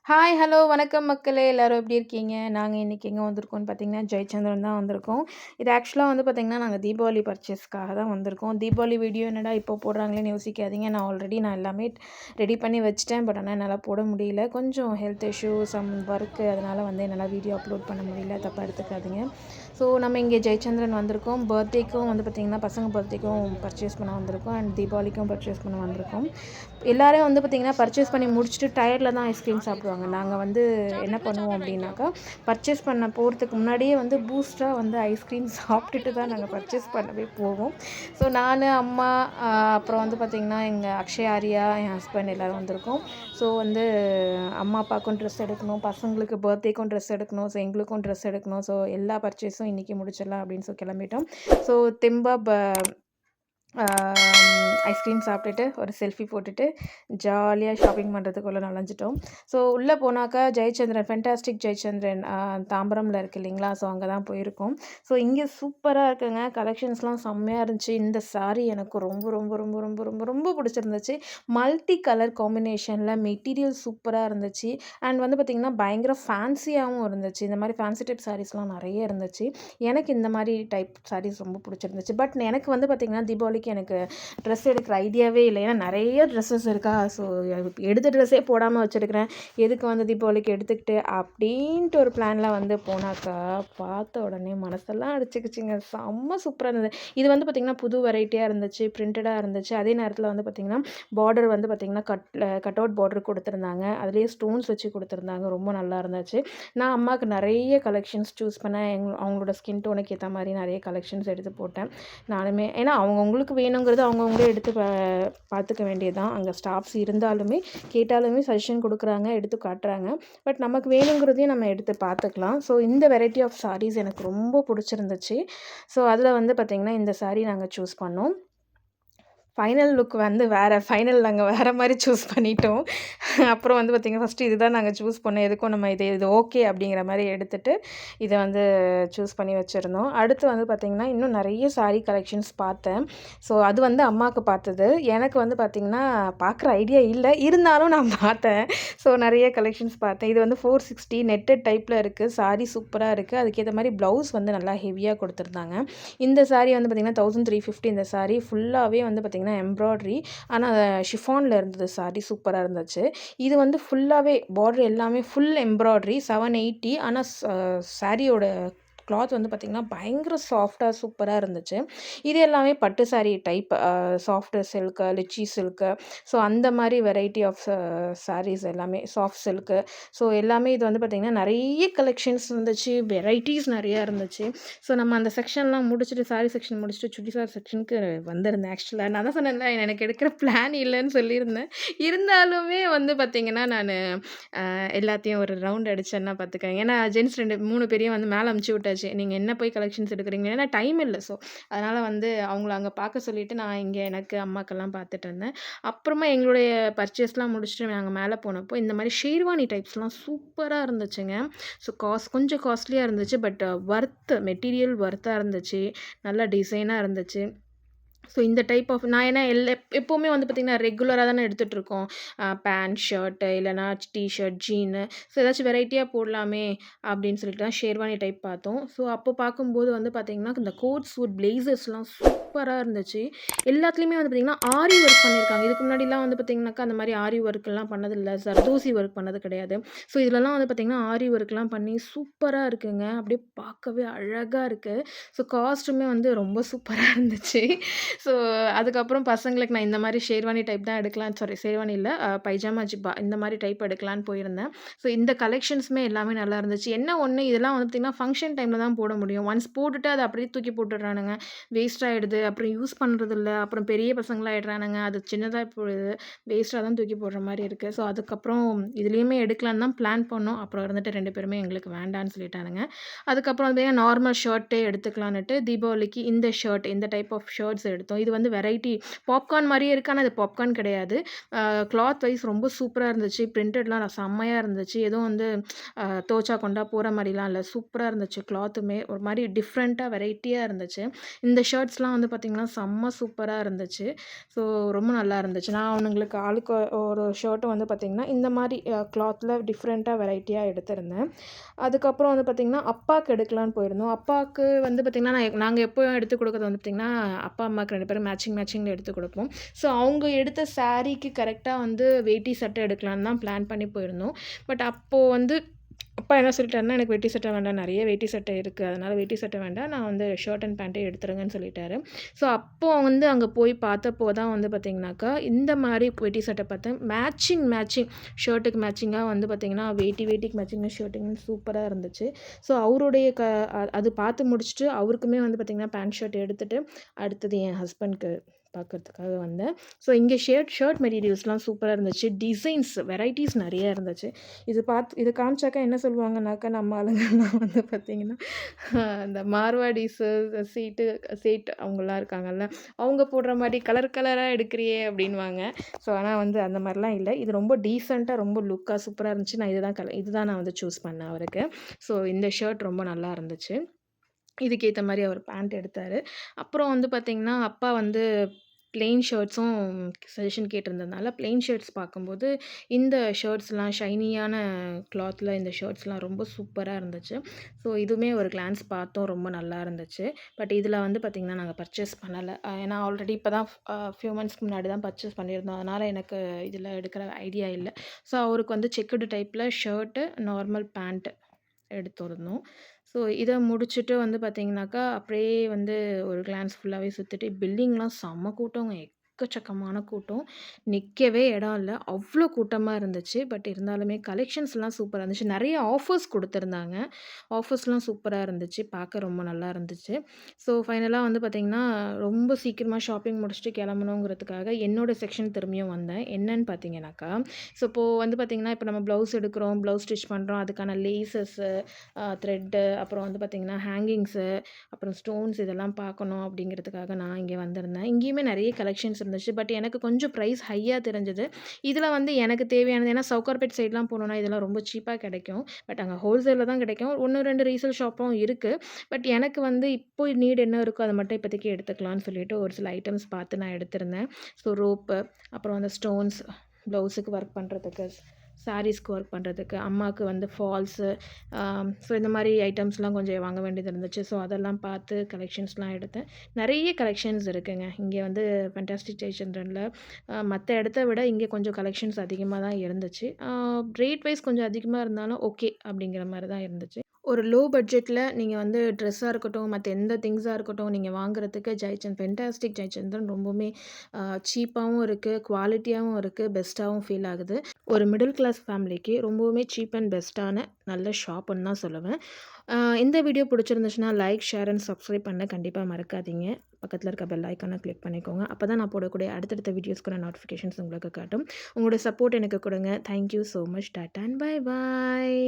Hi, hello, வணக்கம் மக்களே! எல்லாரும் எப்படி இருக்கீங்க? நாங்க இன்னைக்கு எங்க வந்திருக்கோம்னு பார்த்தீங்கன்னா, ஜெயச்சந்திரன் தான் வந்திருக்கோம். இது ஆக்சுவலா வந்து பார்த்தீங்கன்னா, நாங்க தீபாவளி பர்ச்சேஸ்க்காக தான் வந்திருக்கோம். தீபாவளி வீடியோ என்னடா இப்போ போடுறாங்களேன்னு யோசிக்காதீங்க. நான் எல்லாமே ரெடி பண்ணி வச்சுட்டேன். பட் ஆனா என்னால போட முடியல. கொஞ்சம் ஹெல்த் இஷ்யூ, சம் ஒர்க்கு அதனால வந்து என்னால வீடியோ அப்லோட் பண்ண முடியல. தப்பா எடுத்துக்காதீங்க. ஸோ நம்ம இங்கே ஜெயச்சந்திரன் வந்திருக்கோம். பர்த்டேக்கும் வந்து பார்த்தீங்கன்னா, பசங்க பர்த்டேக்கும் பர்ச்சேஸ் பண்ண வந்திருக்கோம். அண்ட் தீபாவளிக்கும் பர்ச்சேஸ் பண்ண வந்திருக்கோம். எல்லாரும் வந்து பார்த்தீங்கன்னா, பர்ச்சேஸ் பண்ணி முடிச்சுட்டு டயர்டில தான் ஐஸ்கிரீம் சாப்பிடுவாங்க. நாங்க வந்து என்ன பண்ணுவோம் அப்படின்னாக்கா, பர்ச்சேஸ் பண்ண போறதுக்கு முன்னாடியே வந்து பூஸ்ட்டா வந்து ஐஸ்கிரீம் சாப்பிட்டுட்டு தான் நாங்க பர்ச்சேஸ் பண்ணவே போவோம். ஸோ நானு, அம்மா, அப்புறம் வந்து பார்த்திங்கன்னா, எங்க அக்ஷய், ஆர்யா, என் ஹஸ்பண்ட் எல்லோரும் வந்திருக்கோம். ஸோ வந்து அம்மா, அப்பாவுக்கும் ட்ரெஸ் எடுக்கணும், பசங்களுக்கு பர்த்டேக்கும் ட்ரெஸ் எடுக்கணும், ஸோ எங்களுக்கும் ட்ரெஸ் எடுக்கணும். ஸோ எல்லா பர்ச்சேஸும் இன்றைக்கி முடிச்சிடலாம் அப்படின்னு கிளம்பிட்டோம். ஸோ தெம்பா ஐஸ்கிரீம் சாப்பிட்டுட்டு ஒரு செல்ஃபி போட்டுட்டு ஜாலியாக ஷாப்பிங் பண்ணுறதுக்குள்ளே நுழைஞ்சிட்டோம். ஸோ உள்ளே போனாக்கா ஜெயச்சந்திரன், ஃபென்டாஸ்டிக் ஜெயச்சந்திரன் தாம்பரமில் இருக்குது இல்லைங்களா? ஸோ அங்கே தான் போயிருக்கோம். ஸோ இங்கே சூப்பராக இருக்குங்க. கலெக்ஷன்ஸ்லாம் செம்மையாக இருந்துச்சு. இந்த சாரீ எனக்கு ரொம்ப ரொம்ப ரொம்ப ரொம்ப ரொம்ப ரொம்ப பிடிச்சிருந்துச்சு. மல்டி கலர் காம்பினேஷனில் மெட்டீரியல் சூப்பராக இருந்துச்சு. அண்ட் வந்து பார்த்திங்கன்னா பயங்கர ஃபேன்சியாகவும் இருந்துச்சு. இந்த மாதிரி ஃபேன்சி டைப் சாரீஸ்லாம் நிறைய இருந்துச்சு. எனக்கு இந்த மாதிரி டைப் சாரீஸ் ரொம்ப பிடிச்சிருந்துச்சு. பட் எனக்கு வந்து பார்த்திங்கன்னா தீபாவளிக்கு எனக்கு ட்ரெஸ் எடுக்கிற ஐடியாவே இல்லை. ஏன்னா நிறைய ட்ரெஸ்ஸஸ் இருக்கா. ஸோ எடுத்த ட்ரெஸ்ஸே போடாமல் வச்சுருக்கிறேன். எதுக்கு வந்து தீபாவளிக்கு எடுத்துக்கிட்டு அப்படின்ட்டு ஒரு பிளானில் வந்து போனாக்கா, பார்த்த உடனே மனசெல்லாம் அடிச்சுக்கிச்சிங்க. செம்ம சூப்பராக இருந்தது. இது வந்து பார்த்திங்கன்னா புது வெரைட்டியாக இருந்துச்சு, பிரிண்டடாக இருந்துச்சு. அதே நேரத்தில் வந்து பார்த்திங்கன்னா பார்டர் வந்து பார்த்திங்கன்னா கட் அவுட் பார்டர் கொடுத்துருந்தாங்க. அதுலேயே ஸ்டோன்ஸ் வச்சு கொடுத்துருந்தாங்க. ரொம்ப நல்லா இருந்துச்சு. நான் அம்மாவுக்கு நிறைய கலெக்ஷன்ஸ் சூஸ் பண்ணேன். அவங்களோட ஸ்கின் டோனுக்கு ஏற்ற மாதிரி நிறைய கலெக்ஷன்ஸ் எடுத்து போட்டேன். நானுமே ஏன்னா அவங்கவுங்களுக்கு வேணுங்கிறது அவங்கவுங்களே எடுத்து பார்த்துக்க வேண்டியது தான். அங்கே ஸ்டாஃப்ஸ் இருந்தாலுமே கேட்டாலுமே சஜஷன் கொடுக்குறாங்க, எடுத்து காட்டுறாங்க. பட் நமக்கு வேணுங்கிறதையும் நம்ம எடுத்து பார்த்துக்கலாம். ஸோ இந்த வெரைட்டி ஆஃப் சாரீஸ் எனக்கு ரொம்ப பிடிச்சிருந்துச்சு. ஸோ அதில் வந்து பார்த்திங்கன்னா இந்த சாரீ நாங்கள் சூஸ் பண்ணோம். ஃபைனல் லுக் வந்து ஃபைனல் நாங்கள் வேறு மாதிரி சூஸ் பண்ணிட்டோம். அப்புறம் வந்து பார்த்திங்கன்னா ஃபஸ்ட்டு இது தான் நாங்கள் சூஸ் பண்ணோம். எதுக்கும் நம்ம இது ஓகே அப்படிங்கிற மாதிரி எடுத்துகிட்டு இதை வந்து சூஸ் பண்ணி வச்சுருந்தோம். அடுத்து வந்து பார்த்திங்கன்னா இன்னும் நிறைய சாரீ கலெக்ஷன்ஸ் பார்த்தேன். ஸோ அது வந்து அம்மாவுக்கு பார்த்தது. எனக்கு வந்து பார்த்திங்கன்னா பார்க்குற ஐடியா இல்லை, இருந்தாலும் நான் பார்த்தேன். ஸோ நிறைய கலெக்ஷன்ஸ் பார்த்தேன். இது வந்து 460 நெட்டட் டைப்பில் இருக்குது. சாரீ சூப்பராக இருக்குது. அதுக்கேற்ற மாதிரி ப்ளவுஸ் வந்து நல்லா ஹெவியாக கொடுத்துருந்தாங்க. இந்த சாரீ வந்து பார்த்திங்கன்னா 1350. இந்த சாரீ ஃபுல்லாகவே வந்து பார்த்திங்கன்னா எம்ப்ராய்டரி, ஆனால் ஷிஃபானில் இருந்தது. சாரீ சூப்பராக இருந்துச்சு. இது வந்து ஃபுல்லாகவே பார்டர் எல்லாமே ஃபுல் எம்ப்ராய்டரி 780. ஆனால் சாரியோட கிளாத் வந்து பார்த்திங்கன்னா பயங்கர சாஃப்டாக சூப்பராக இருந்துச்சு. இது எல்லாமே பட்டு sari type, soft silk, litchi silk, so அந்த மாதிரி வெரைட்டி ஆஃப் சாரீஸ் எல்லாமே சாஃப்ட் சில்க்கு. ஸோ எல்லாமே இது வந்து பார்த்திங்கன்னா நிறைய கலெக்ஷன்ஸ் இருந்துச்சு, வெரைட்டிஸ் நிறையா இருந்துச்சு. ஸோ நம்ம அந்த செக்ஷன்லாம் முடிச்சுட்டு சாரீ செக்ஷன் முடிச்சுட்டு சுடிதார் செக்ஷனுக்கு வந்திருந்தேன். ஆக்சுவலாக நான் தான் சொன்னேன்ல எனக்கு எடுக்கிற பிளான் இல்லைன்னு சொல்லியிருந்தேன். இருந்தாலுமே வந்து பார்த்திங்கன்னா நான் எல்லாத்தையும் ஒரு ரவுண்ட் அடிச்சேன்னா பார்த்துக்கங்க. ஏன்னா ஜென்ஸ் 3 பேரையும் வந்து மேலே அமுச்சு விட்டாச்சு. நீங்கள் என்ன போய் கலெக்ஷன்ஸ் எடுக்கிறீங்க, ஏன்னா டைம் இல்லை. ஸோ அதனால் வந்து அவங்கள அங்கே பார்க்க சொல்லிவிட்டு நான் இங்கே எனக்கு அம்மாக்கெல்லாம் பார்த்துட்டு இருந்தேன். அப்புறமா எங்களுடைய பர்ச்சேஸ்லாம் முடிச்சுட்டு நாங்கள் மேலே போனப்போ இந்த மாதிரி ஷேர்வானி டைப்ஸ்லாம் சூப்பராக இருந்துச்சுங்க. ஸோ கொஞ்சம் காஸ்ட்லியாக இருந்துச்சு. பட் மெட்டீரியல் ஒர்த்தாக இருந்துச்சு. நல்ல டிசைனாக இருந்துச்சு. ஸோ இந்த டைப் ஆஃப் நான் ஏன்னா எப்போவுமே வந்து பார்த்திங்கன்னா ரெகுலராக தானே எடுத்துகிட்ருக்கோம். பேண்ட், ஷர்ட்டு, இல்லைனா டிஷர்ட், ஜீனு. ஸோ ஏதாச்சும் வெரைட்டியாக போடலாமே அப்படின்னு சொல்லிட்டு தான் ஷேர்வானி டைப் பார்த்தோம். ஸோ அப்போ பார்க்கும்போது வந்து பார்த்திங்கன்னா இந்த கோட் சூட் பிளேசர்ஸ்லாம் சூப்பராக இருந்துச்சு. எல்லாத்துலேயுமே வந்து பார்த்திங்கன்னா ஆரி ஒர்க் பண்ணியிருக்காங்க. இதுக்கு முன்னாடிலாம் வந்து பார்த்திங்கனாக்கா அந்த மாதிரி ஆரி ஒர்க்லாம் பண்ணதில்லை, சர்தோசி ஒர்க் பண்ணது கிடையாது. ஸோ இதிலலாம் வந்து பார்த்திங்கன்னா ஆரி ஒர்க்லாம் பண்ணி சூப்பராக இருக்குங்க. அப்படியே பார்க்கவே அழகாக இருக்குது. ஸோ காஸ்ட்டுமே வந்து ரொம்ப சூப்பராக இருந்துச்சு. ஸோ அதுக்கப்புறம் பசங்களுக்கு நான் இந்த மாதிரி ஷேர்வானி டைப் தான் ஷேர்வானி இல்லை, பைஜாமா ஜிப்பா இந்த மாதிரி டைப் எடுக்கலான்னு போயிருந்தேன். ஸோ இந்த கலெக்ஷன்ஸுமே எல்லாமே நல்லா இருந்துச்சு. என்ன ஒன்று இதெல்லாம் வந்து பார்த்திங்கன்னா ஃபங்க்ஷன் டைமில் தான் போட முடியும். ஒன்ஸ் போட்டுட்டு அதை அப்படியே தூக்கி போட்டுடுறானுங்க. வேஸ்ட் ஆகிடுது. அப்புறம் யூஸ் பண்ணுறதில்ல. அப்புறம் பெரிய பசங்களாகிடுறானுங்க. அது சின்னதாக போயிடுது. வேஸ்ட்டாக தான் தூக்கி போடுற மாதிரி இருக்குது. ஸோ அதுக்கப்புறம் இதுலேயுமே எடுக்கலான்னு தான் பிளான் பண்ணோம். அப்புறம் இருந்துட்டு 2 பேருமே எங்களுக்கு வேண்டான்னு சொல்லிட்டானுங்க. அதுக்கப்புறம் வந்து நார்மல் ஷர்ட்டே எடுத்துக்கலான்னுட்டு தீபாவளிக்கு இந்த டைப் ஆஃப் ஷர்ட்ஸ் எடுத்தோம். இது வந்து வெரைட்டி பாப்கார்ன் மாரியே இருக்கு. ஆனா, அது பாப்கார்ன் கிடையாது. கிளாத் வைஸ் ரொம்ப சூப்பரா இருந்துச்சு. பிரிண்டட்லாம் செம்மையா இருந்துச்சு. எதுவும் வந்து துவச்சா கொண்டா போற மாரிலாம் இல்ல. சூப்பரா இருந்துச்சு கிளாத்துமே. ஒரு மாரி டிஃப்ரெண்ட்டா வெரைட்டியா இருந்துச்சு. இந்த ஷர்ட்ஸ்லாம் வந்து பார்த்தீங்கன்னா, செம்ம சூப்பரா இருந்துச்சு. ஸோ ரொம்ப நல்லா இருந்துச்சு. நான் அவனுங்களுக்கு ஆளுக்கு ஒரு ஷர்ட்டும் வந்து பார்த்தீங்கன்னா, இந்த மாரி கிளாத்ல டிஃப்ரெண்ட்டா வெரைட்டியா எடுத்திருந்தேன். அதுக்கப்புறம் வந்து பார்த்தீங்கன்னா, அப்பாக்கு எடுக்கலான்னு போயிருந்தோம். அப்பாக்கு வந்து பார்த்தீங்கன்னா, நாங்க எப்பவும் எடுத்துக் குடுக்குறது வந்து பார்த்தீங்கன்னா, அப்பா, அம்மாக்கு 2 பேரும் மேட்சிங்ல எடுத்துக் குடுப்போம். ஸோ அவங்க எடுத்த சாரீக்கு கரெக்ட்டா வந்து வேட்டி சட்டை எடுக்கலான்னு தான் பிளான் பண்ணி போயிருந்தோம். பட் அப்போ வந்து அப்பா என்ன சொல்லிட்டாருன்னா, "எனக்கு வேட்டி சட்டை வேண்டாம். நெறைய வேட்டி சட்டை இருக்கு. அதனால வேட்டி சட்டை வேண்டாம். நான் வந்து ஷர்ட் அண்ட் பேண்டே எடுத்துருங்கன்னு" சொல்லிட்டாரு. ஸோ அப்போ வந்து அங்க போய் பார்த்தப்போ தான் வந்து பார்த்தீங்கன்னாக்கா, இந்த மாரி வேட்டி சட்டை பார்த்தேன். மேட்சிங் ஷர்ட்டுக்கு மேட்சிங்கா வந்து பார்த்தீங்கன்னா, வேட்டிக்கு மேட்சிங்கா ஷர்ட்டுங்கன்னு சூப்பரா இருந்துச்சு. ஸோ அவருடைய அது பார்த்து முடிச்சுட்டு, அவருக்குமே வந்து பார்த்தீங்கன்னா, பேண்ட் ஷர்ட் எடுத்துட்டு, அடுத்தது என் ஹஸ்பண்ட்க்கு பார்க்கறதுக்காக வந்தேன். ஸோ இங்க ஷர்ட் மெட்டீரியல்ஸ்லாம் சூப்பரா இருந்துச்சு. டிசைன்ஸ், வெரைட்டீஸ் நெறைய இருந்துச்சு. இத காமிச்சாக்கா என்ன சொல்லுவாங்கனாக்கா, நம்ம ஆளுங்கலாம் வந்து பார்த்தீங்கன்னா, இந்த மார்வாடிஸு, சேட் அவங்கலாம் இருக்காங்கல்ல, அவங்க போடுற மாரி கலரா எடுக்கிறியே அப்டின்னுவாங்க. ஸோ ஆனா வந்து அந்த மாரிலாம் இல்ல. இது ரொம்ப டீசென்ட்டா, ரொம்ப லுக்கா சூப்பரா இருந்துச்சு. நான் இதுதான் நான் வந்து சூஸ் பண்ணேன் அவருக்கு. ஸோ இந்த ஷர்ட் ரொம்ப நல்லா இருந்துச்சு. இதுக்கேத்த மாரி அவர் பேண்ட் எடுத்தாரு. அப்புறம் வந்து பார்த்தீங்கன்னா, அப்பா வந்து பிளெயின் ஷர்ட்ஸும் சஜஷன் கேட்டிருந்ததுனால, பிளெயின் ஷர்ட்ஸ் பார்க்கும்போது, இந்த ஷர்ட்ஸ்லாம் ஷைனியான கிளாத்ல இந்த ஷர்ட்ஸ்லாம் ரொம்ப சூப்பரா இருந்துச்சு. ஸோ இதுவுமே ஒரு கிளான்ஸ் பார்த்தோம். ரொம்ப நல்லா இருந்துச்சு. பட் இதில வந்து பார்த்தீங்கன்னா, நாங்க பர்ச்சேஸ் பண்ணல. ஏன்னா ஆல்ரெடி இப்ப தான் ஃபியூ மந்த்ஸ்க்கு முன்னாடி தான் பர்ச்சேஸ் பண்ணியிருந்தோம். அதனால எனக்கு இதில எடுக்கிற ஐடியா இல்ல. ஸோ அவருக்கு வந்து செக்குடு டைப்ல ஷர்ட்டு, நார்மல் பேண்ட் எடுத்திருந்தோம். ஸோ இத முடிச்சுட்டு வந்து பார்த்தீங்கன்னாக்கா, அப்படியே வந்து ஒரு கிளான்ஸ் ஃபுல்லாவே சுத்திட்டு பில்டிங்லாம் செம்ம கூட்டங்க. எக்கச்சக்கமான கூட்டம். நிக்கவே இடம் இல்ல. அவ்ளோ கூட்டமா இருந்துச்சு. பட் இருந்தாலுமே கலெக்ஷன்ஸ்லாம் சூப்பரா இருந்துச்சு. நெறைய ஆஃபர்ஸ் குடுத்துருந்தாங்க. ஆஃபர்ஸ்லாம் சூப்பரா இருந்துச்சு. பார்க்க ரொம்ப நல்லா இருந்துச்சு. ஸோ ஃபைனலா வந்து பார்த்தீங்கன்னா, ரொம்ப சீக்கிரமா ஷாப்பிங் முடிச்சுட்டு கிளம்பணுங்கிறதுக்காக என்னோட செக்ஷன் திரும்பியும் வந்தேன். என்னன்னு பார்த்தீங்கன்னாக்கா, ஸோ இப்போ வந்து பார்த்தீங்கன்னா, இப்போ நம்ம ப்ளவுஸ் எடுக்கிறோம், ப்ளவுஸ் ஸ்டிச் பண்றோம். அதுக்கான லேஸஸு, த்ரெட்டு, அப்புறம் வந்து பார்த்தீங்கன்னா, ஹேங்கிங்ஸு, அப்புறம் ஸ்டோன்ஸ் இதெல்லாம் பார்க்கணும் அப்படிங்கிறதுக்காக நான் இங்கே வந்திருந்தேன். இங்கேயுமே நெறைய கலெக்ஷன்ஸ் இருந்துச்சு. பட் எனக்கு கொஞ்சம் ப்ரைஸ் ஹையா தெரிஞ்சது. இதில வந்து எனக்கு தேவையானது ஏன்னா சவுகார்பேட் சைட்லாம் போனோம்னா, இதெல்லாம் ரொம்ப சீப்பா கிடைக்கும். பட் அங்க ஹோல்சேல்ல தான் கிடைக்கும். 1, 2 ரீசேல் ஷாப்பும் இருக்கு. பட் எனக்கு வந்து இப்போ நீட் என்ன இருக்கோ அத மட்டும் இப்போதைக்கு எடுத்துக்கலான்னு சொல்லிட்டு ஒரு சில ஐட்டம்ஸ் பார்த்து நான் எடுத்திருந்தேன். ஸோ ரோப்பு, அப்புறம் அந்த ஸ்டோன்ஸ், ப்ளவுஸுக்கு ஒர்க் பண்றதுக்கு, சாரீஸ்க்கு ஒர்க் பண்றதுக்கு, அம்மாக்கு வந்து ஃபால்ஸு, ஸோ இந்த மாரி ஐட்டம்ஸ்லாம் கொஞ்சம் வாங்க வேண்டியது இருந்துச்சு. ஸோ அதெல்லாம் பார்த்து கலெக்ஷன்ஸ்லாம் எடுத்தேன். நெறைய கலெக்ஷன்ஸ் இருக்குங்க. இங்கே வந்து ஃபேன்டாஸ்டிக் ஜெயச்சந்திரன்ல மத்த இடத்த விட இங்கே கொஞ்சம் கலெக்ஷன்ஸ் அதிகமா தான் இருந்துச்சு. ரேட் வைஸ் கொஞ்சம் அதிகமா இருந்தாலும் ஓகே அப்படிங்கிற மாரி தான் இருந்துச்சு. ஒரு லோ பட்ஜெட்ல நீங்க வந்து ட்ரெஸ்ஸா இருக்கட்டும், மத்த எந்த திங்ஸா இருக்கட்டும், நீங்க வாங்குறதுக்கு ஃபேன்டாஸ்டிக் ஜெயச்சந்திரன் ரொம்பவுமே சீப்பாவும் இருக்கு, குவாலிட்டியாவும் இருக்கு, பெஸ்ட்டாவும் ஃபீல் ஆகுது. ஒரு மிடில் கிளாஸ் ஃபேமிலிக்கு ரொம்பவுமே சீப் அண்ட் பெஸ்ட்டான நல்ல ஷாப்புன்னு தான் சொல்லுவேன். இந்த வீடியோ பிடிச்சிருந்துச்சுன்னா லைக், ஷேர் அண்ட் சப்ஸ்கிரைப் பண்ண கண்டிப்பா மறக்காதீங்க. பக்கத்துல இருக்க பெல் ஐகான கிளிக் பண்ணிக்கோங்க. அப்பதான் நான் போடக்கூடிய அடுத்தடுத்த வீடியோஸ்க்கான நோட்டிஃபிகேஷன்ஸ் உங்களுக்கு காட்டும். உங்களோட சப்போர்ட் எனக்கு குடுங்க. Thank you so much. Tata and bye bye.